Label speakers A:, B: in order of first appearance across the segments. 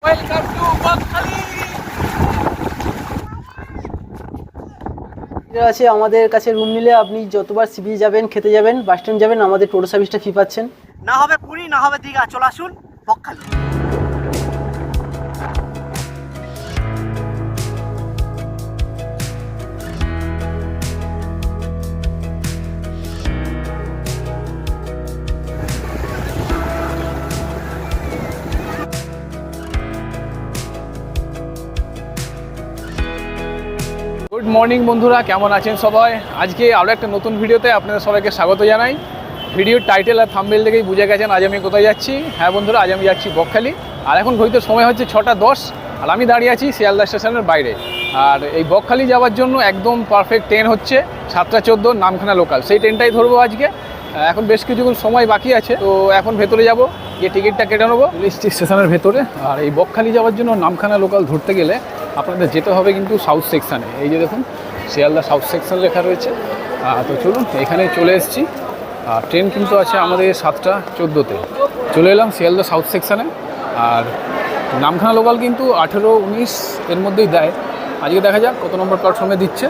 A: Welcome to Bakkhali.
B: আছে আমাদের কাছে রুম নিলে আপনি যতবার সি বিচ যাবেন, খেতে যাবেন, বাস স্ট্যান্ড যাবেন, আমাদের টোটো সার্ভিসটা ফ্রি পাচ্ছেন।
A: না হবে পুরী, না হবে দীঘা, চলে আসুন বকখালি।
C: গুড মর্নিং বন্ধুরা, কেমন আছেন সবাই? আজকে আরও একটা নতুন ভিডিওতে আপনাদের সবাইকে স্বাগত জানাই। ভিডিওর টাইটেল আর থাম্বনেল দেখেই বুঝে গেছেন আজ আমি কোথায় যাচ্ছি। হ্যাঁ বন্ধুরা, আজ আমি যাচ্ছি বকখালি। আর এখন ঘড়িতে সময় হচ্ছে 6টা 10, আর আমি দাঁড়িয়ে আছি শিয়ালদা স্টেশনের বাইরে। আর এই বকখালি যাওয়ার জন্য একদম পারফেক্ট ট্রেন হচ্ছে 7টা 14 নামখানা লোকাল। সেই ট্রেনটাই ধরবো আজকে। এখন বেশ কিছুক্ষণ সময় বাকি আছে, তো এখন ভেতরে যাব, গিয়ে টিকিটটা কেটে নেবো স্টেশনের ভেতরে। আর এই বকখালি যাওয়ার জন্য নামখানা লোকাল ধরতে গেলে আপনাদের যেতে হবে কিন্তু সাউথ সেকশানে। এই যে দেখুন শিয়ালদা সাউথ সেকশন লেখা রয়েছে। তো চলুন, এখানে চলে এসেছি। আর ট্রেন কিন্তু আছে আমাদের 7টা 14-তে। চলে এলাম শিয়ালদা সাউথ সেকশানে। আর নামখানা লোকাল কিন্তু 18-19 এর মধ্যেই দেয়। আজকে দেখা যাক কত নম্বর প্ল্যাটফর্মে দিচ্ছে।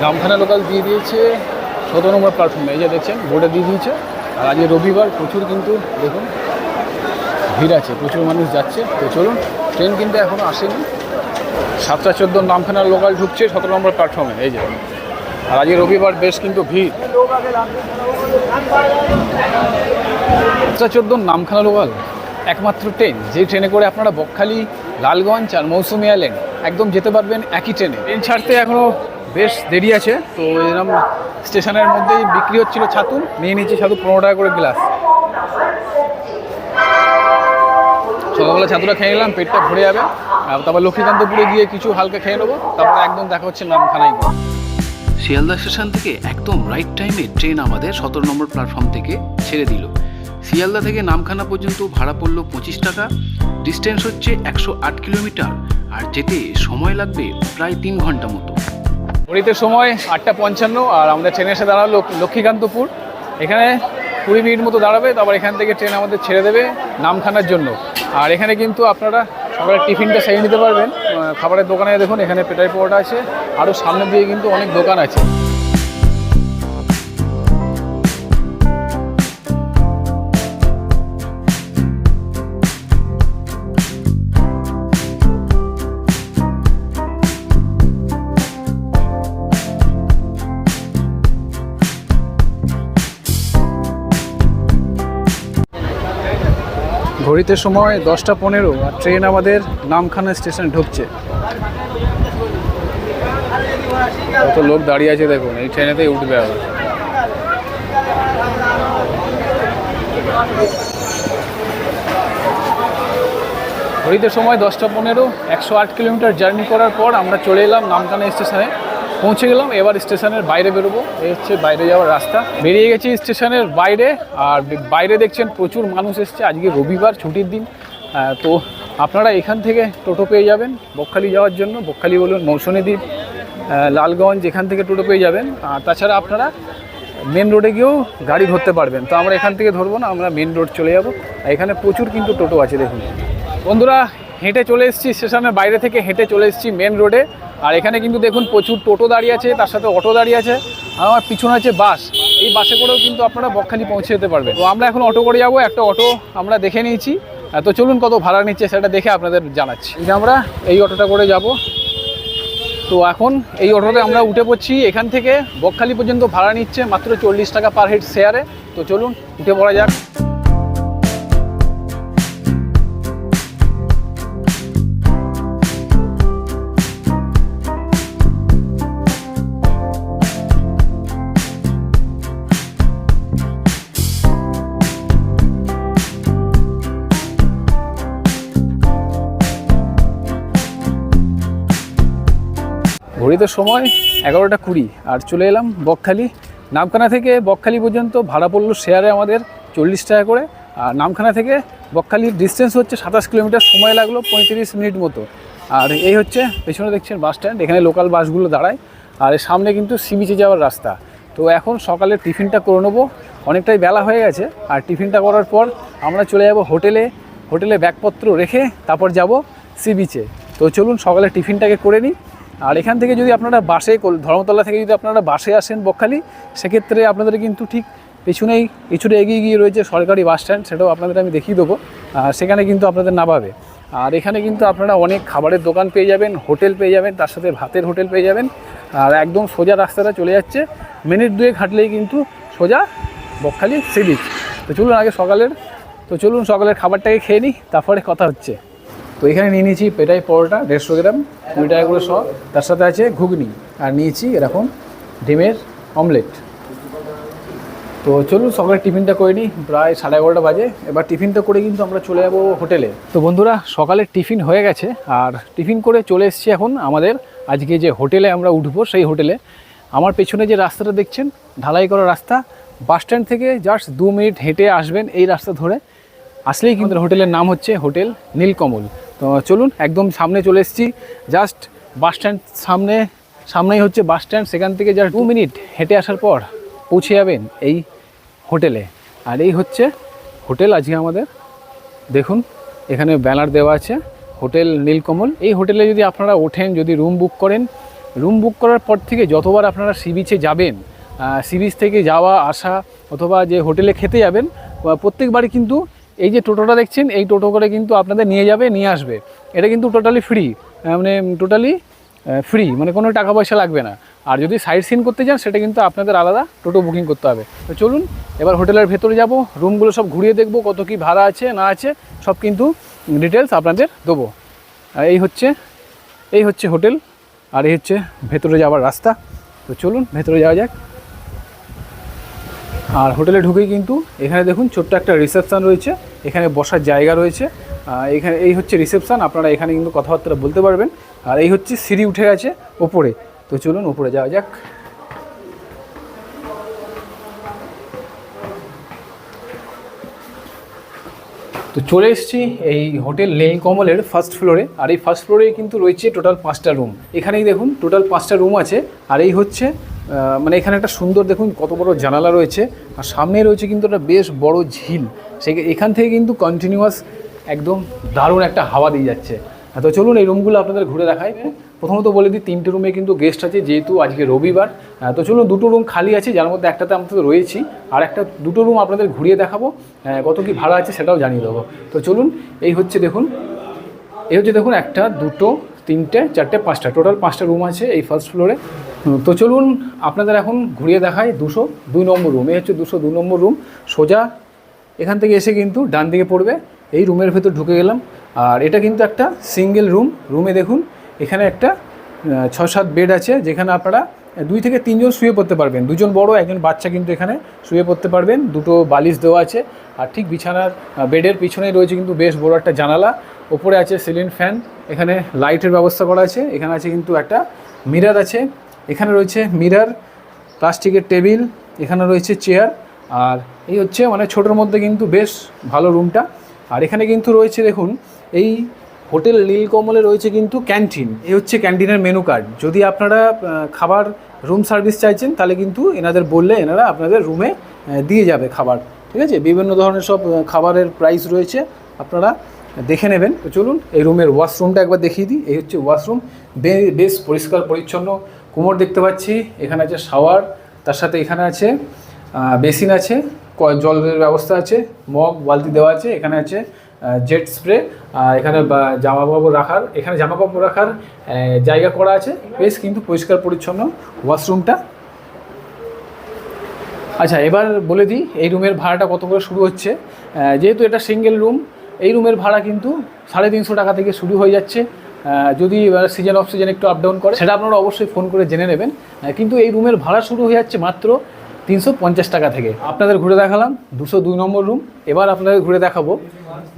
C: নামখানা লোকাল দিয়ে দিয়েছে 17 নম্বর প্ল্যাটফর্মে। এই যে দেখছেন বোর্ডে দিয়ে দিয়েছে। আর আজকে রবিবার, প্রচুর কিন্তু দেখুন ভিড় আছে, প্রচুর মানুষ যাচ্ছে। তো চলুন, ট্রেন কিন্তু এখনও আসেনি। 7টা 14 নামখানা লোকাল ঢুকছে 17 নম্বর প্ল্যাটফর্মে। এই যে, আর আজকে রবিবার, বেশ কিন্তু ভিড়। 7টা 14 নামখানা লোকাল একমাত্র ট্রেন, যে ট্রেনে করে আপনারা বকখালি, লালগঞ্জ আর মৌসুমী আইল্যান্ড একদম যেতে পারবেন একই ট্রেনে। ট্রেন ছাড়তে এখনও বেশ দেরি আছে। তো এরকম স্টেশনের মধ্যেই বিক্রি হচ্ছিল ছাতু, নিয়ে নিচ্ছি ছাতু 15 টাকা করে গ্লাস। সকালবেলা ছাতুটা খেয়ে নিলাম, পেটটা ভরে যাবে। তারপর লক্ষ্মীকান্তপুরে গিয়ে কিছু হালকা খেয়ে নেবো, তারপরে একদম দেখা হচ্ছে নামখানায়।
D: শিয়ালদা স্টেশন থেকে একদম রাইট টাইমে ট্রেন আমাদের 17 নম্বর প্ল্যাটফর্ম থেকে ছেড়ে দিল। শিয়ালদা থেকে নামখানা পর্যন্ত ভাড়া পড়লো 25 টাকা। ডিস্টেন্স হচ্ছে 108 কিলোমিটার, আর যেতে সময় লাগবে প্রায় 3 ঘন্টা মতো।
C: ঘড়িতে সময় 8টা 55, আর আমাদের ট্রেনে এসে দাঁড়ালো লক্ষ্মীকান্তপুর। এখানে 20 মিনিট মতো দাঁড়াবে, তারপর এখান থেকে ট্রেন আমাদের ছেড়ে দেবে নামখানার জন্য। আর এখানে কিন্তু আপনারা সকালের টিফিনটা সেরে নিতে পারবেন। খাবারের দোকানে দেখুন, এখানে পেটাই পরোটা আছে, আরও সামনের দিকে কিন্তু অনেক দোকান আছে। ঘড়িতে সময় 10টা 15, আর ট্রেন আমাদের নামখানা স্টেশনে ঢুকছে। কত লোক দাঁড়িয়ে আছে দেখুন, এই ট্রেনেতেই উঠবে আবার। ঘড়িতে সময় 10টা 15, 108 কিলোমিটার জার্নি করার পর আমরা চলে এলাম নামখানা স্টেশনে, পৌঁছে গেলাম। এবার স্টেশনের বাইরে বেরোবো। এই হচ্ছে বাইরে যাওয়ার রাস্তা। বেরিয়ে গেছি স্টেশনের বাইরে। আর বাইরে দেখছেন প্রচুর মানুষ এসছে, আজকে রবিবার, ছুটির দিন। তো আপনারা এখান থেকে টোটো পেয়ে যাবেন বকখালি যাওয়ার জন্য। বকখালি বলুন, মৌসুমী দ্বীপ, লালগঞ্জ, এখান থেকে টোটো পেয়ে যাবেন। আর তাছাড়া আপনারা মেন রোডে গিয়েও গাড়ি ধরতে পারবেন। তো আমরা এখান থেকে ধরবো না, আমরা মেন রোড চলে যাব। এখানে প্রচুর কিন্তু টোটো আছে দেখুন। বন্ধুরা, হেঁটে চলে এসেছি স্টেশনের বাইরে থেকে, হেঁটে চলে এসেছি মেন রোডে। আর এখানে কিন্তু দেখুন প্রচুর টোটো দাঁড়িয়ে আছে, তার সাথে অটো দাঁড়িয়ে আছে। আর আমার পিছনে আছে বাস। এই বাসে করেও কিন্তু আপনারা বকখালি পৌঁছে যেতে পারবেন। তো আমরা এখন অটো করে যাব। একটা অটো আমরা দেখে নিয়েছি। তো চলুন কত ভাড়া নিচ্ছে সেটা দেখে আপনাদের জানাচ্ছি। আমরা এই অটোটা করে যাব। তো এখন এই অটোতে আমরা উঠে পড়ছি। এখান থেকে বকখালি পর্যন্ত ভাড়া নিচ্ছে মাত্র 40 টাকা পার হেড শেয়ারে। তো চলুন উঠে পড়া যাক। ঘড়িতে সময় 11টা 20, আর চলে এলাম বকখালি। নামখানা থেকে বকখালি পর্যন্ত ভাড়া পড়লো শেয়ারে আমাদের 40 টাকা করে। আর নামখানা থেকে বকখালির ডিস্টেন্স হচ্ছে 27 কিলোমিটার, সময় লাগলো 35 মিনিট মতো। আর এই হচ্ছে পেছনে দেখছেন বাস স্ট্যান্ড, এখানে লোকাল বাসগুলো দাঁড়ায়। আর এর সামনে কিন্তু সি বিচে যাওয়ার রাস্তা। তো এখন সকালের টিফিনটা করে নেবো, অনেকটাই বেলা হয়ে গেছে। আর টিফিনটা করার পর আমরা চলে যাব হোটেলে। হোটেলে ব্যাগপত্র রেখে তারপর যাব সি বিচে। তো চলুন সকালে টিফিনটাকে করে নিই। আর এখান থেকে যদি আপনারা বাসে, ধর্মতলা থেকে যদি আপনারা বাসে আসেন বকখালি, সেক্ষেত্রে আপনাদের কিন্তু ঠিক পেছনেই কিছুটা এগিয়ে গিয়ে রয়েছে সরকারি বাস স্ট্যান্ড, সেটাও আপনাদের আমি দেখিয়ে দেবো। সেখানে কিন্তু আপনাদের নামাবে। আর এখানে কিন্তু আপনারা অনেক খাবারের দোকান পেয়ে যাবেন, হোটেল পেয়ে যাবেন, তার সাথে ভাতের হোটেল পেয়ে যাবেন। আর একদম সোজা রাস্তাটা চলে যাচ্ছে, মিনিট 2 হাঁটলেই কিন্তু সোজা বকখালি সি বিচ। তো চলুন সকালের খাবারটাকে খেয়ে নিই, তারপরে কথা হচ্ছে। তো এখানে নিয়ে নিয়েছি পেটাই পরোটা 150 গ্রাম, 20 টাকা করে 100, তার সাথে আছে ঘুগনি, আর নিয়েছি এরকম ডিমের অমলেট। তো চলুন সকালের টিফিনটা করে নিই, প্রায় 11:30 বাজে। এবার টিফিনটা করে কিন্তু আমরা চলে যাব হোটেলে। তো বন্ধুরা, সকালের টিফিন হয়ে গেছে, আর টিফিন করে চলে এসেছি এখন আমাদের আজকে যে হোটেলে আমরা উঠবো সেই হোটেলে। আমার পেছনে যে রাস্তাটা দেখছেন, ঢালাই করা রাস্তা, বাস স্ট্যান্ড থেকে জাস্ট 2 মিনিট হেঁটে আসবেন এই রাস্তা ধরে, আসলেই কিন্তু হোটেলের নাম হচ্ছে হোটেল নীলকমল। তো চলুন, একদম সামনে চলে এসেছি, জাস্ট বাস স্ট্যান্ড সামনেই হচ্ছে বাস স্ট্যান্ড, সেখান থেকে জাস্ট 2 মিনিট হেঁটে আসার পর পৌঁছে যাবেন এই হোটেলে। আর এই হচ্ছে হোটেল আজকে আমাদের, দেখুন এখানে ব্যানার দেওয়া আছে হোটেল নীলকমল। এই হোটেলে যদি আপনারা ওঠেন, যদি রুম বুক করেন, রুম বুক করার পর থেকে যতবার আপনারা সি বিচে যাবেন, সি বিচ থেকে যাওয়া আসা অথবা যে হোটেলে খেতে যাবেন, প্রত্যেকবারই কিন্তু এই যে টোটোটা দেখছেন, এই টোটো করে কিন্তু আপনাদের নিয়ে যাবে, নিয়ে আসবে। এটা কিন্তু টোটালি ফ্রি, মানে কোনো টাকা পয়সা লাগবে না। আর যদি সাইট সিন করতে যান, সেটা কিন্তু আপনাদের আলাদা টোটো বুকিং করতে হবে। তো চলুন এবার হোটেলের ভেতরে যাব, রুমগুলো সব ঘুরিয়ে দেখব, কত কি ভাড়া আছে না আছে সব কিন্তু ডিটেলস আপনাদের দেবো। আর এই হচ্ছে হোটেল, আর এই হচ্ছে ভেতরে যাওয়ার রাস্তা। তো চলুন ভেতরে যাওয়া যাক। আর হোটেলে ঢুকেই কিন্তু এখানে দেখুন ছোট্ট একটা রিসেপশান রয়েছে, এখানে বসার জায়গা রয়েছে। এই হচ্ছে রিসেপশান, আপনারা এখানে কিন্তু কথাবার্তা বলতে পারবেন। আর এই হচ্ছে সিঁড়ি উঠে গেছে ওপরে। তো চলুন ওপরে যাওয়া যাক। তো চলে এসেছি এই হোটেল নীলকমলের ফার্স্ট ফ্লোরে। আর এই ফার্স্ট ফ্লোরে কিন্তু রয়েছে টোটাল 5টা রুম। এখানেই দেখুন টোটাল 5টা রুম আছে। আর এই হচ্ছে মানে এখানে একটা সুন্দর, দেখুন কত বড় জানালা রয়েছে, আর সামনে রয়েছে কিন্তু একটা বেশ বড় ঝিল। এখান থেকে কিন্তু কন্টিনিউয়াস একদম দারুণ একটা হাওয়া দিয়ে যাচ্ছে। তো চলুন এই রুমগুলো আপনাদের ঘুরে দেখাই। প্রথমত বলে দিই, 3টে রুমে কিন্তু গেস্ট আছে, যেহেতু আজকে রবিবার। তো চলুন 2টো রুম খালি আছে, যার মধ্যে একটাতে আমরা রয়েছি, আর 2টো রুম আপনাদের ঘুরিয়ে দেখাবো, কত কি ভাড়া আছে সেটাও জানিয়ে দেবো। তো চলুন, এই হচ্ছে দেখুন 1, 2, 3, 4, 5টা, টোটাল 5টা রুম আছে এই ফার্স্ট ফ্লোরে। তো চলুন আপনাদের এখন ঘুরিয়ে দেখাই 202 নম্বর রুম। এই হচ্ছে 202 নম্বর রুম। সোজা এখান থেকে এসে কিন্তু ডান দিকে পড়বে, এই রুমের ভেতর ঢুকে গেলাম। আর এটা কিন্তু একটা সিঙ্গেল রুম। রুমে দেখুন এখানে একটা 6-7 বেড আছে, যেখানে আপনারা 2 থেকে 3 জন শুয়ে পড়তে পারবেন। 2 জন বড়, 1 জন বাচ্চা কিন্তু এখানে শুয়ে পড়তে পারবেন। 2টো বালিশ দেওয়া আছে। আর ঠিক বিছানার বেডের পিছনেই রয়েছে কিন্তু বেশ বড় একটা জানালা। ওপরে আছে সিলিং ফ্যান, এখানে লাইটের ব্যবস্থা করা আছে। এখানে আছে কিন্তু একটা মিরর আছে, এখানে রয়েছে মিরর, প্লাস্টিকের টেবিল, এখানে রয়েছে চেয়ার। আর এই হচ্ছে মানে ছোটোর মধ্যে কিন্তু বেশ ভালো রুমটা। আর এখানে কিন্তু রয়েছে দেখুন, এই হোটেল নীলকমলে রয়েছে কিন্তু ক্যান্টিন। এই হচ্ছে ক্যান্টিনের মেনু কার্ড। যদি আপনারা খাবার রুম সার্ভিস চাইছেন, তাহলে কিন্তু এনাদের বললে এনারা আপনাদের রুমে দিয়ে যাবে খাবার, ঠিক আছে। বিভিন্ন ধরনের সব খাবারের প্রাইস রয়েছে, আপনারা দেখে নেবেন। তো চলুন এই রুমের ওয়াশরুমটা একবার দেখিয়ে দিই। এই হচ্ছে ওয়াশরুম, বেশ পরিষ্কার পরিচ্ছন্ন। কুমোর দেখতে পাচ্ছি, এখানে আছে শাওয়ার, তার সাথে এখানে আছে বেসিন আছে, জলের ব্যবস্থা আছে, মগ বালতি দেওয়া আছে, এখানে আছে জেট স্প্রে, এখানে জামাকাপড় রাখার জায়গা করা আছে। বেশ কিন্তু পরিষ্কার পরিচ্ছন্ন ওয়াশরুমটা। আচ্ছা, এবার বলে দিই এই রুমের ভাড়াটা কত করে শুরু হচ্ছে। যেহেতু এটা সিঙ্গেল রুম, এই রুমের ভাড়া কিন্তু 350 টাকা থেকে শুরু হয়ে যাচ্ছে। যদি সিজন অফ সিজন একটু আপ ডাউন করে, সেটা আপনারা অবশ্যই ফোন করে জেনে নেবেন। কিন্তু এই রুমের ভাড়া শুরু হয়ে যাচ্ছে মাত্র 350 টাকা থেকে। আপনাদের ঘুরে দেখালাম 202 নম্বর রুম, এবার আপনাদের ঘুরে দেখাবো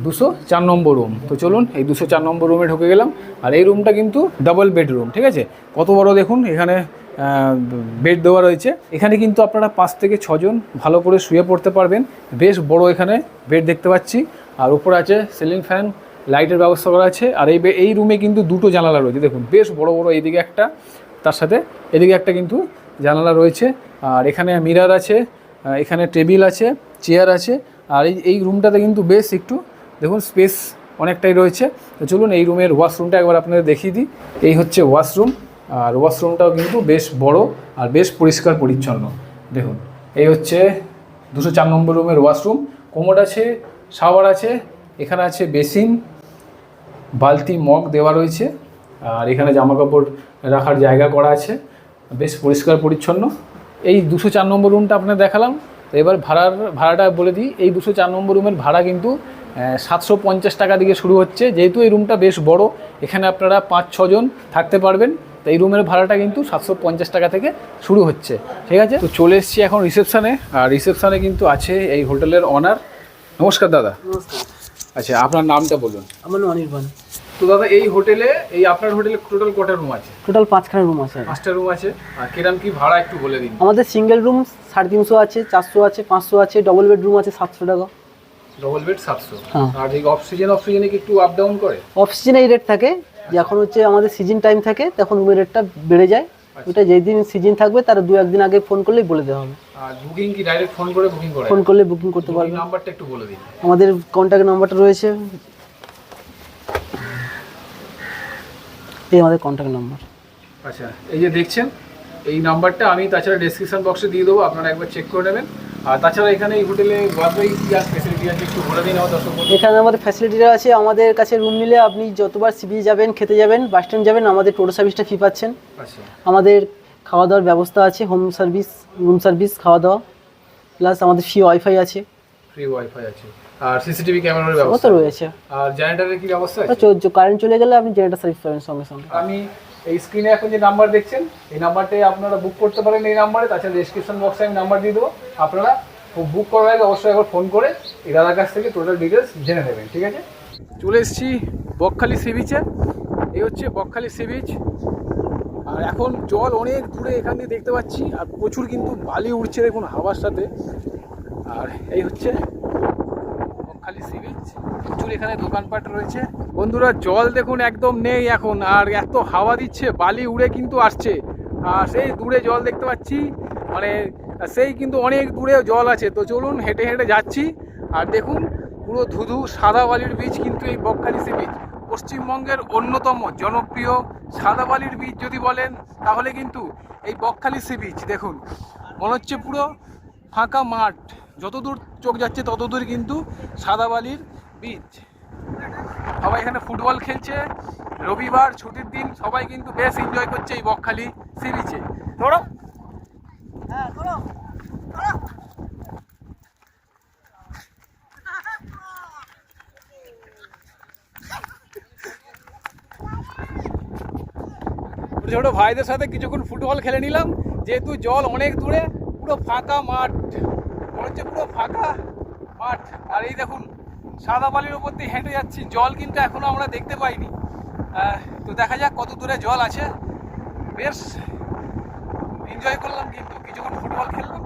C: 204 নম্বর রুম। তো চলুন এই 204 নম্বর রুমে ঢুকে গেলাম। আর এই রুমটা কিন্তু ডাবল বেডরুম, ঠিক আছে। কত বড় দেখুন, এখানে বেড দেওয়া রয়েছে। এখানে কিন্তু আপনারা 5 থেকে 6 জন ভালো করে শুয়ে পড়তে পারবেন। বেশ বড় এখানে বেড দেখতে পাচ্ছি। আর উপরে আছে সিলিং ফ্যান, লাইটের ব্যবস্থা করা আছে। আর এই রুমে কিন্তু 2টো জানালা রয়েছে, দেখুন বেশ বড় বড়, এইদিকে একটা, তার সাথে এদিকে একটা কিন্তু জানালা রয়েছে। আর এখানে মিরর আছে, এখানে টেবিল আছে, চেয়ার আছে। আর এই রুমটাতে কিন্তু বেশ একটু দেখুন স্পেস অনেকটাই রয়েছে। তো চলুন এই রুমের ওয়াশরুমটা একবার আপনাদের দেখিয়ে দিই। এই হচ্ছে ওয়াশরুম, আর ওয়াশরুমটাও কিন্তু বেশ বড় আর বেশ পরিষ্কার পরিচ্ছন্ন। দেখুন এই হচ্ছে 204 নম্বর রুমের ওয়াশরুম। কোমোড আছে, শাওয়ার আছে, এখানে আছে বেসিন, বালতি, মগ দেওয়া রয়েছে, আর এখানে জামা কাপড় রাখার জায়গা করা আছে, বেশ পরিষ্কার পরিচ্ছন্ন। এই 204 নম্বর রুমটা আপনাদের দেখালাম। তো এবার ভাড়াটা বলে দিই। এই 204 নম্বর রুমের ভাড়া কিন্তু 750 টাকা থেকে শুরু হচ্ছে। যেহেতু এই রুমটা বেশ বড়, এখানে আপনারা 5-6 জন থাকতে পারবেন। তো এই রুমের ভাড়াটা কিন্তু 750 টাকা থেকে শুরু হচ্ছে। ঠিক আছে, তো চলে এসেছি এখন রিসেপশানে। আর রিসেপশানে কিন্তু আছে এই হোটেলের অনার। নমস্কার দাদা।
B: নমস্কার।
C: আচ্ছা, আপনার নামটা বলুন।
B: আমার নাম অনির্বাণ।
C: তো দাদা আপনার হোটেলে টোটাল কটা রুম আছে?
B: টোটাল 5খানা রুম আছে।
C: 5টা রুম আছে। আর কিরম কি ভাড়া একটু বলে দিন।
B: আমাদের সিঙ্গেল রুম 350 আছে, 400 আছে, 500 আছে, ডবল বেডরুম আছে 700 টাকা।
C: Double bed 700।
B: হ্যাঁ।
C: আর এই অফ সিজনে কি একটু আপ ডাউন করে?
B: অফ সিজনে এই রেট থাকে, যখন হচ্ছে আমাদের সিজন টাইম থাকে তখন রুমের রেটটা বেড়ে যায়। ওটা যেই দিন সিজন থাকবে তার 2-1 দিন আগে ফোন করলেই বলে দেওয়া হবে।
C: আর বুকিং কি ডাইরেক্ট ফোন করে বুকিং করে?
B: ফোন করলে বুকিং করতে পারবেন।
C: নাম্বারটা একটু বলে দিন।
B: আমাদের কন্ট্যাক্ট নাম্বারটা রয়েছে, এই আমাদের কন্ট্যাক্ট নাম্বার।
C: আচ্ছা, এই যে দেখছেন এই নাম্বারটা আমি তাছাড়া ডেসক্রিপশন বক্সে দিয়ে দেবো, আপনারা একবার চেক করে নেবেন। আর তাছাড়া এখানে এই হোটেলে ওয়াইফাই কি আর ফ্যাসিলিটি আছে একটু বলে দিন আমার দর্শক বন্ধু।
B: এখানে আমাদের ফ্যাসিলিটিটা আছে, আমাদের কাছে রুম নিলে আপনি যতবার সিবি যাবেন, খেতে যাবেন, বাস স্ট্যান্ড যাবেন, আমাদের টোটো সার্ভিসটা ফ্রি পাচ্ছেন।
C: আচ্ছা,
B: আমাদের খাওয়া দাওয়ার ব্যবস্থা আছে, হোম সার্ভিস, রুম সার্ভিস, খাওয়া দাওয়া, প্লাস আমাদের ফ্রি ওয়াইফাই আছে।
C: ফ্রি ওয়াইফাই আছে। আর সিসিটিভি ক্যামেরার
B: ও
C: ব্যবস্থা
B: তো রয়েছে।
C: আর জেনারেটরের কি ব্যবস্থা আছে?
B: কারেন্ট চলে গেলে আপনি জেনারেটর সার্ভিস পাবেন সঙ্গে সঙ্গে।
C: আমি এই স্ক্রিনে এখন যে নাম্বার দেখছেন এই নাম্বারটাই আপনারা বুক করতে পারেন। এই নাম্বারে, তাছাড়া ডেসক্রিপশন বক্সে আমি নাম্বার দিয়ে দেবো। আপনারা বুক করার আগে অবশ্যই একবার ফোন করে এই দাদার কাছ থেকে টোটাল ডিটেলস জেনে নেবেন। ঠিক আছে, চলে এসেছি বকখালি সি বিচে। এই হচ্ছে বকখালি সি বিচ। আর এখন জল অনেক দূরে এখান দিয়ে দেখতে পাচ্ছি, আর প্রচুর কিন্তু বালি উঠছে দেখুন হাওয়ার সাথে। আর এই হচ্ছে বকখালি সি বিচ, প্রচুর এখানে দোকানপাট রয়েছে। বন্ধুরা জল দেখুন একদম নেই এখন, আর এত হাওয়া দিচ্ছে, বালি উড়ে কিন্তু আসছে। আর সেই দূরে জল দেখতে পাচ্ছি, মানে সেই কিন্তু অনেক দূরে জল আছে। তো চলুন হেঁটে হেঁটে যাচ্ছি। আর দেখুন পুরো ধুধু সাদা বালির বীচ কিন্তু এই বকখালি সি বিচ। পশ্চিমবঙ্গের অন্যতম জনপ্রিয় সাদা বালির বীচ যদি বলেন তাহলে কিন্তু এই বকখালি সি বিচ। দেখুন মনে হচ্ছে পুরো ফাঁকা মাঠ, যতদূর চোখ যাচ্ছে ততদূর কিন্তু সাদা বালির বীচ। সবাই এখানে ফুটবল খেলছে, রবিবার ছুটির দিন, সবাই কিন্তু বেশ এনজয় করছে এই বকখালি সি বিচে। ধরো ছোট ভাইদের সাথে কিছুক্ষণ ফুটবল খেলে নিলাম, যেহেতু জল অনেক দূরে, পুরো ফাঁকা মাঠ, মনে হচ্ছে পুরো ফাঁকা মাঠ। আর এই দেখুন সাদা বালির উপর দিয়ে হেঁটে যাচ্ছি, জল কিন্তু এখনো আমরা দেখতে পাইনি। তো দেখা যাক কত দূরে জল আছে। বেশ এনজয় করলাম, কিন্তু কিছুক্ষণ ফুটবল খেললাম।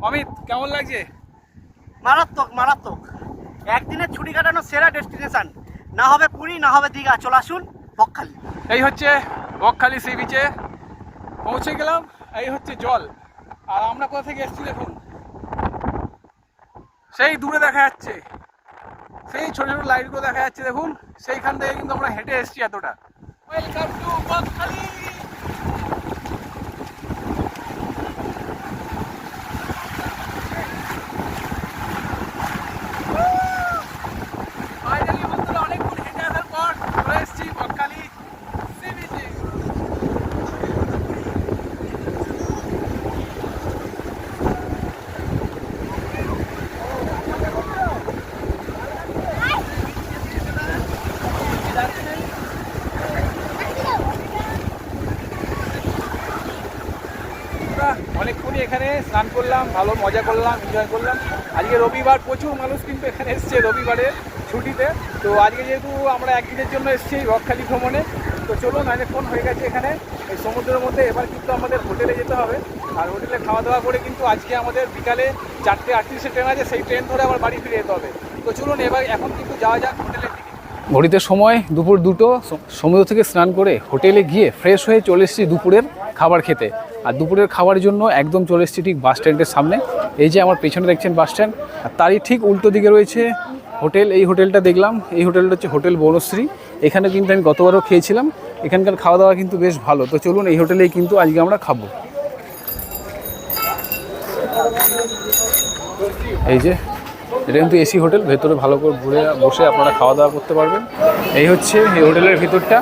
C: অমিত, কেমন লাগছে?
A: মারাত্মক মারাত্মক। একদিনের ছুটি কাটানোর সেরা ডেস্টিনেশন, না হবে পুরী না হবে দীঘা, চলে আসুন বকখালি।
C: এই হচ্ছে বকখালি সি বিচে পৌঁছে গেলাম। এই হচ্ছে জল। আর আমরা কোথা থেকে এসেছি দেখুন, সেই দূরে দেখা যাচ্ছে, সেই ছোট ছোট লাইটগুলো দেখা যাচ্ছে দেখুন, সেইখান থেকে কিন্তু আমরা হেঁটে এসেছি এতটা। Welcome to Bakkhali. ফাইনালি বন্ধুরা অনেকক্ষণ হেঁটে আসার পর চলে এসেছি বকখালি সি বিচে। অনেকক্ষণই এখানে স্নান করলাম, ভালো মজা করলাম, এনজয় করলাম। আজকে রবিবার, প্রচুর মানুষ কিন্তু এখানে এসছে রবিবারের ছুটিতে। তো আজকে যেহেতু আমরা একদিনের জন্য এসেছি বকখালি ভ্রমণে, তো চলুন অনেকক্ষণ হয়ে গেছে এখানে এই সমুদ্রের মধ্যে। এবার কিন্তু আমাদের হোটেলে যেতে হবে, আর হোটেলে খাওয়া দাওয়া করে কিন্তু আজকে আমাদের বিকালে 4:38 ট্রেন আছে, সেই ট্রেন ধরে আবার বাড়ি ফিরে যেতে হবে। তো চলুন এখন কিন্তু যাওয়া যাক হোটেলের দিকে। ঘড়িতে সময় দুপুর 2টো। সমুদ্র থেকে স্নান করে হোটেলে গিয়ে ফ্রেশ হয়ে চলে এসেছি দুপুরের খাবার খেতে। আর দুপুরের খাবারের জন্য একদম চলে এসেছি ঠিক বাস স্ট্যান্ডের সামনে। এই যে আমার পেছনে দেখছেন বাস স্ট্যান্ড, আর তারই ঠিক উল্টো দিকে রয়েছে হোটেল, এই হোটেলটা দেখলাম, এই হোটেলটা হচ্ছে হোটেল বনশ্রী। এখানে কিন্তু আমি গতবারও খেয়েছিলাম, এখানকার খাওয়া দাওয়া কিন্তু বেশ ভালো। তো চলুন এই হোটেলেই কিন্তু আজকে আমরা খাবো। এই যে এটা কিন্তু এসি হোটেল, ভেতরে ভালো করে ঘুরে বসে আপনারা খাওয়া দাওয়া করতে পারবেন। এই হচ্ছে এই হোটেলের ভিতরটা,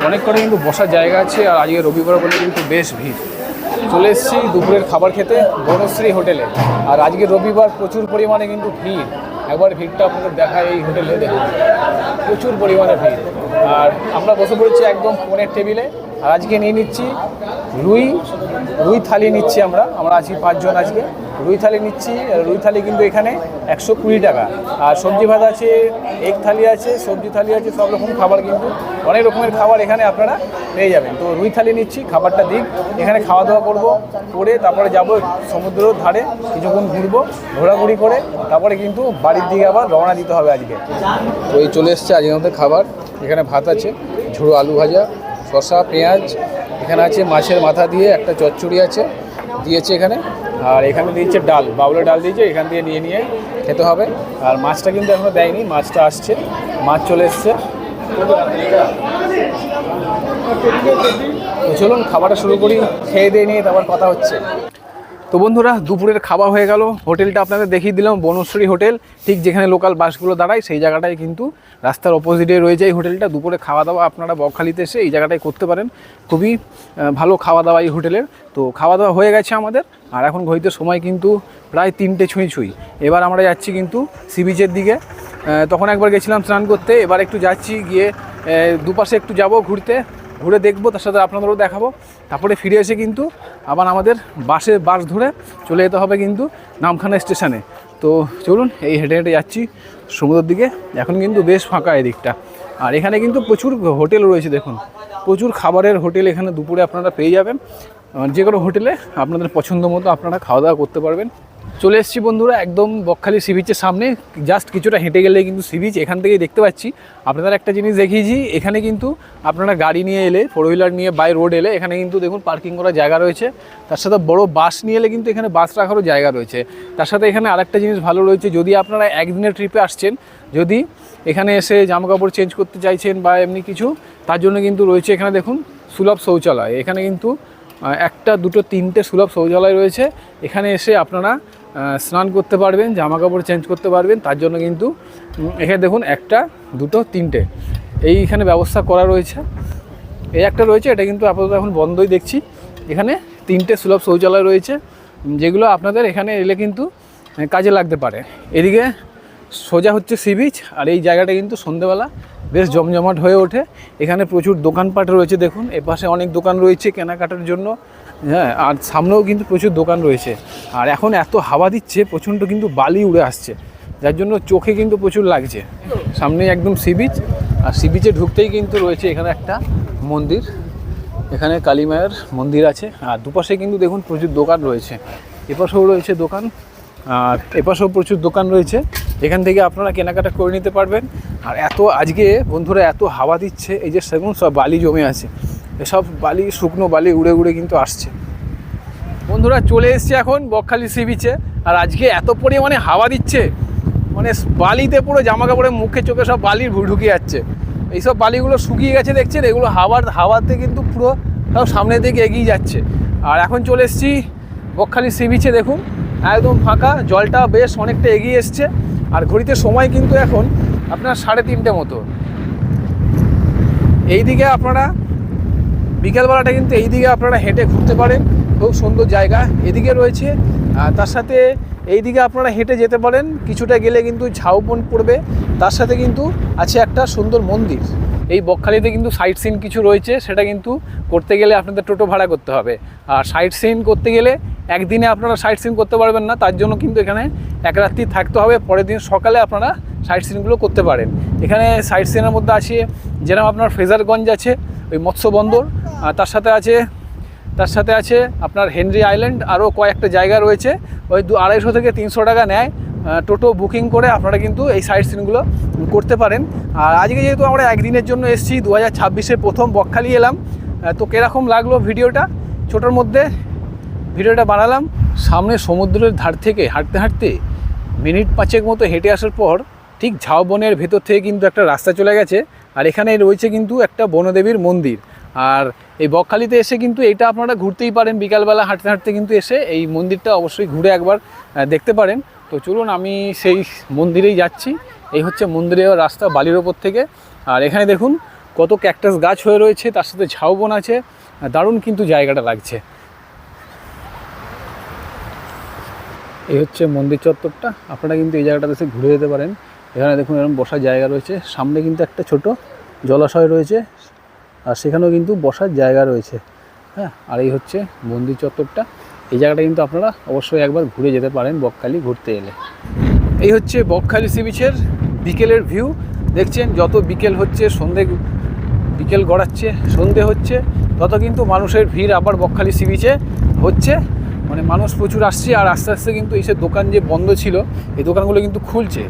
C: অনেক করে কিন্তু বসার জায়গা আছে। আর আজকে রবিবার বলে কিন্তু বেশ ভিড়। চলে এসেছি দুপুরের খাবার খেতে বনশ্রী হোটেলে। আর আজকে রবিবার প্রচুর পরিমাণে কিন্তু ভিড়, একবার ভিড়টা আপনাদের দেখায়। এই হোটেলে দেখুন প্রচুর পরিমাণে ভিড়। আর আমরা বসে পড়েছি একদম কোণের টেবিলে। আর আজকে নিয়ে নিচ্ছি রুই থালি নিচ্ছি আমরা আছি 5 জন। আজকে রুই থালি নিচ্ছি। রুই থালি কিন্তু এখানে 120 টাকা। আর সবজি ভাত আছে, এগ থালি আছে, সবজি থালি আছে, সব রকম খাবার কিন্তু অনেক রকমের খাবার এখানে আপনারা পেয়ে যাবেন। তো রুই থালি নিচ্ছি, খাবারটা দিক, এখানে খাওয়া দাওয়া করবো, করে তারপরে যাব সমুদ্রের ধারে কিছুক্ষণ ঘুরবো, ঘোরাঘুরি করে তারপরে কিন্তু বাড়ির দিকে আবার রওনা দিতে হবে আজকে। তো এই চলে এসছে আজকে আমাদের খাবার। এখানে ভাত আছে, ঝুড়ো আলু ভাজা, শসা, পেঁয়াজ, এখানে আছে মাছের মাথা দিয়ে একটা চচ্চড়ি আছে দিয়েছে এখানে। আর এখানে দিয়েছে ডাল, বাউলের ডাল দিয়েছে, এখান দিয়ে নিয়ে খেতে হবে। আর মাছটা কিন্তু এখনও দেয়নি, মাছটা আসছে, মাছ চলে এসছে। তো চলুন খাবারটা শুরু করি, খেয়ে দিয়ে নিয়ে তারপর কথা হচ্ছে। তো বন্ধুরা দুপুরের খাওয়া হয়ে গেল। হোটেলটা আপনাদের দেখিয়ে দিলাম, বনশ্রী হোটেল। ঠিক যেখানে লোকাল বাসগুলো দাঁড়ায় সেই জায়গাটায় কিন্তু রাস্তার অপোজিটে রয়ে যায় এই হোটেলটা। দুপুরে খাওয়া দাওয়া আপনারা বকখালিতে এসে এই জায়গাটায় করতে পারেন, খুবই ভালো খাওয়া দাওয়া এই হোটেলের। তো খাওয়া দাওয়া হয়ে গেছে আমাদের। আর এখন ঘড়িতে সময় কিন্তু প্রায় 3টে ছুঁই। এবার আমরা যাচ্ছি কিন্তু সি বিচের দিকে। তখন একবার গেছিলাম স্নান করতে, এবার একটু যাচ্ছি, গিয়ে দুপাশে একটু যাব ঘুরে দেখবো, তার সাথে আপনাদেরও দেখাবো। তারপরে ফিরে এসে কিন্তু আবার আমাদের বাস ধরে চলে যেতে হবে কিন্তু নামখানা স্টেশনে। তো চলুন এই হেঁটে হেঁটে যাচ্ছি সমুদ্রের দিকে। এখন কিন্তু বেশ ফাঁকা এদিকটা। আর এখানে কিন্তু প্রচুর হোটেল রয়েছে, দেখুন প্রচুর খাবারের হোটেল এখানে দুপুরে আপনারা পেয়ে যাবেন। যে কোনো হোটেলে আপনাদের পছন্দ মতো আপনারা খাওয়া দাওয়া করতে পারবেন। চলে এসেছি বন্ধুরা একদম বকখালি সি বিচের সামনে, জাস্ট কিছুটা হেঁটে গেলে কিন্তু সি বিচ। এখান থেকেই দেখতে পাচ্ছি আপনাদের একটা জিনিস দেখিয়েছি, এখানে কিন্তু আপনারা গাড়ি নিয়ে এলে, 4 হুইলার নিয়ে বাই রোড এলে এখানে কিন্তু দেখুন পার্কিং করার জায়গা রয়েছে। তার সাথে বড় বাস নিয়ে এলে কিন্তু এখানে বাস রাখারও জায়গা রয়েছে। তার সাথে এখানে আরেকটা জিনিস ভালো রয়েছে, যদি আপনারা একদিনের ট্রিপে আসছেন, যদি এখানে এসে জামাকাপড় চেঞ্জ করতে চাইছেন বা এমনি কিছু, তার জন্য কিন্তু রয়েছে এখানে দেখুন সুলভ শৌচালয়। এখানে কিন্তু 1, 2, 3টে সুলভ শৌচালয় রয়েছে। এখানে এসে আপনারা স্নান করতে পারবেন, জামা কাপড় চেঞ্জ করতে পারবেন। তার জন্য কিন্তু এখানে দেখুন 1, 2, 3টে এইখানে ব্যবস্থা করা রয়েছে। এই একটা রয়েছে, এটা কিন্তু আপাতত এখন বন্ধই দেখছি। এখানে 3টে সুলভ শৌচালয় রয়েছে, যেগুলো আপনাদের এখানে এলে কিন্তু কাজে লাগতে পারে। এদিকে সোজা হচ্ছে সি বিচ। আর এই জায়গাটা কিন্তু সন্ধ্যেবেলা বেশ জমজমাট হয়ে ওঠে। এখানে প্রচুর দোকানপাট রয়েছে, দেখুন এপাশে অনেক দোকান রয়েছে কেনাকাটার জন্য। হ্যাঁ, আর সামনেও কিন্তু প্রচুর দোকান রয়েছে। আর এখন এত হাওয়া দিচ্ছে, প্রচণ্ড কিন্তু বালি উড়ে আসছে, যার জন্য চোখে কিন্তু প্রচুর লাগছে। সামনেই একদম সি বিচ। আর সি বিচে ঢুকতেই কিন্তু রয়েছে এখানে একটা মন্দির, এখানে কালী মায়ের মন্দির আছে। আর দুপাশে কিন্তু দেখুন প্রচুর দোকান রয়েছে, এপাশেও রয়েছে দোকান আর এপাশেও প্রচুর দোকান রয়েছে। এখান থেকে আপনারা কেনাকাটা করে নিতে পারবেন। আর আজকে বন্ধুরা এত হাওয়া দিচ্ছে, এই যে সেগুন সব বালি জমে আছে, এসব বালি শুকনো বালি উড়ে উড়ে কিন্তু আসছে। বন্ধুরা চলে এসছে এখন বকখালি সি বিচে। আর আজকে এত পরিমাণে হাওয়া দিচ্ছে, মানে বালিতে পুরো জামা কাপড়ে মুখে চোখে সব বালি ঢুকে যাচ্ছে। এইসব বালিগুলো শুকিয়ে গেছে দেখছেন, এগুলো হাওয়াতে কিন্তু পুরো সব সামনের দিকে এগিয়ে যাচ্ছে। আর এখন চলে এসছি বকখালি সি বিচে, দেখুন একদম ফাঁকা, জলটা বেশ অনেকটা এগিয়ে এসছে। আর ঘড়িতে সময় কিন্তু এখন আপনার 3:30 মতো। এইদিকে আপনারা বিকেলবেলাটা কিন্তু এইদিকে আপনারা হেঁটে ঘুরতে পারেন, খুব সুন্দর জায়গা এদিকে রয়েছে। তার সাথে এইদিকে আপনারা হেঁটে যেতে পারেন, কিছুটা গেলে কিন্তু ঝাউবন পড়বে। তার সাথে কিন্তু আছে একটা সুন্দর মন্দির। এই বকখালিতে কিন্তু সাইট সিন কিছু রয়েছে, সেটা কিন্তু করতে গেলে আপনাদের টোটো ভাড়া করতে হবে। আর সাইট সিন করতে গেলে একদিনে আপনারা সাইট সিন করতে পারবেন না, তার জন্য কিন্তু এখানে 1 রাত্রি থাকতে হবে। পরের দিন সকালে আপনারা সাইট সিনগুলো করতে পারেন। এখানে সাইট সিনের মধ্যে আছে যেরকম আপনার ফ্রেজারগঞ্জ আছে, ওই মৎস্য বন্দর, তার সাথে আছে আপনার হেনরি আইল্যান্ড, আরও কয়েকটা জায়গা রয়েছে। ওই 250 থেকে 300 টাকা নেয় টোটো বুকিং করে আপনারা কিন্তু এই সাইট সিনগুলো করতে পারেন। আর আজকে যেহেতু আমরা একদিনের জন্য এসেছি, 2026-এ প্রথম বকখালি এলাম, তো কীরকম লাগলো ভিডিওটা, ছোটোর মধ্যে ভিডিওটা বানালাম। সামনে সমুদ্রের ধার থেকে হাঁটতে হাঁটতে মিনিট 5 মতো হেঁটে আসার পর ঠিক ঝাউবনের ভেতর থেকে কিন্তু একটা রাস্তা চলে গেছে, আর এখানে রয়েছে কিন্তু একটা বনদেবীর মন্দির। আর এই বকখালিতে এসে কিন্তু এটা আপনারা ঘুরতেই পারেন, বিকালবেলা হাঁটতে হাঁটতে কিন্তু এসে এই মন্দিরটা অবশ্যই ঘুরে একবার দেখতে পারেন। তো চলুন আমি সেই মন্দিরেই যাচ্ছি। এই হচ্ছে মন্দিরের রাস্তা বালির ওপর থেকে। আর এখানে দেখুন কত ক্যাকটাস গাছ হয়ে রয়েছে, তার সাথে ঝাউবন আছে, দারুণ কিন্তু জায়গাটা লাগছে। এই হচ্ছে মন্দির চত্বরটা, আপনারা কিন্তু এই জায়গাটাতে এসে ঘুরে যেতে পারেন। এখানে দেখুন এরকম বসার জায়গা রয়েছে, সামনে কিন্তু একটা ছোট জলাশয় রয়েছে, আর সেখানেও কিন্তু বসার জায়গা রয়েছে। হ্যাঁ, আর এই হচ্ছে মন্দির চত্বরটা। এই জায়গাটা কিন্তু আপনারা অবশ্যই একবার ঘুরে যেতে পারেন বকখালি ঘুরতে এলে। এই হচ্ছে বকখালি সি বিচের বিকেলের ভিউ। দেখছেন যত বিকেল হচ্ছে, বিকেল গড়াচ্ছে, সন্ধে হচ্ছে, তত কিন্তু মানুষের ভিড় আবার বকখালি সি বিচে হচ্ছে। মানে মানুষ প্রচুর আসছে, আর আস্তে আস্তে কিন্তু এইসব দোকান যে বন্ধ ছিল এই দোকানগুলো কিন্তু খুলছে।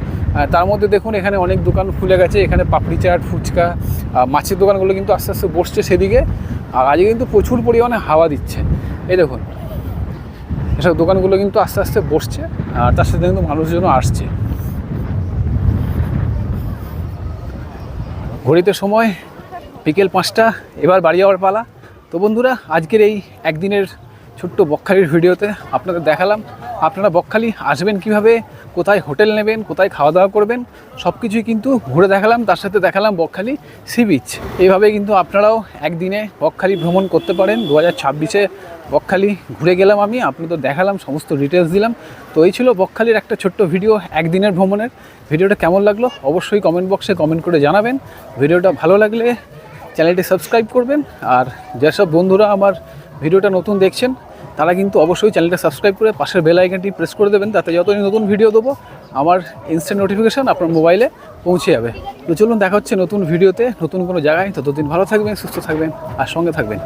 C: তার মধ্যে দেখুন এখানে অনেক দোকান খুলে গেছে, এখানে পাপড়ি চাট, ফুচকা, মাছের দোকানগুলো কিন্তু আস্তে আস্তে বসছে সেদিকে। আর আজকে কিন্তু প্রচুর পরিমাণে হাওয়া দিচ্ছে, এই দেখুন এসব দোকানগুলো কিন্তু আস্তে আস্তে বসছে, আর তার সাথে কিন্তু মানুষজনও আসছে। ঘড়িতে সময় বিকেল 5টা, এবার বাড়ি যাওয়ার পালা। তো বন্ধুরা, আজকের এই একদিনের ছোট্ট বকখালির ভিডিওতে আপনাদের দেখালাম আপনারা বকখালি আসবেন কিভাবে, কোথায় হোটেল নেবেন, কোথায় খাওয়া দাওয়া করবেন, সব কিছুই কিন্তু ঘুরে দেখালাম। তার সাথে দেখালাম বকখালি সি বিচ। এইভাবে কিন্তু আপনারাও একদিনে বকখালি ভ্রমণ করতে পারেন। 2026-এ বকখালি ঘুরে গেলাম আমি, আপনাদের দেখালাম, সমস্ত ডিটেলস দিলাম। তো এই ছিল বকখালির একটা ছোট্ট ভিডিও একদিনের ভ্রমণের। ভিডিওটা কেমন লাগলো অবশ্যই কমেন্ট বক্সে কমেন্ট করে জানাবেন। ভিডিওটা ভালো লাগলে চ্যানেলটি সাবস্ক্রাইব করবেন, আর যেসব বন্ধুরা আমার ভিডিওটা নতুন দেখছেন তারা কিন্তু অবশ্যই চ্যানেলটা সাবস্ক্রাইব করে পাশের বেল আইকনটি প্রেস করে দেবেন, তাতে যতই নতুন ভিডিও দেবো আমার ইনস্ট্যান্ট নোটিফিকেশান আপনার মোবাইলে পৌঁছে যাবে। তো চলুন দেখা হচ্ছে নতুন ভিডিওতে, নতুন কোনো জায়গায়। ততদিন ভালো থাকবেন, সুস্থ থাকবেন, আর সঙ্গে থাকবেন।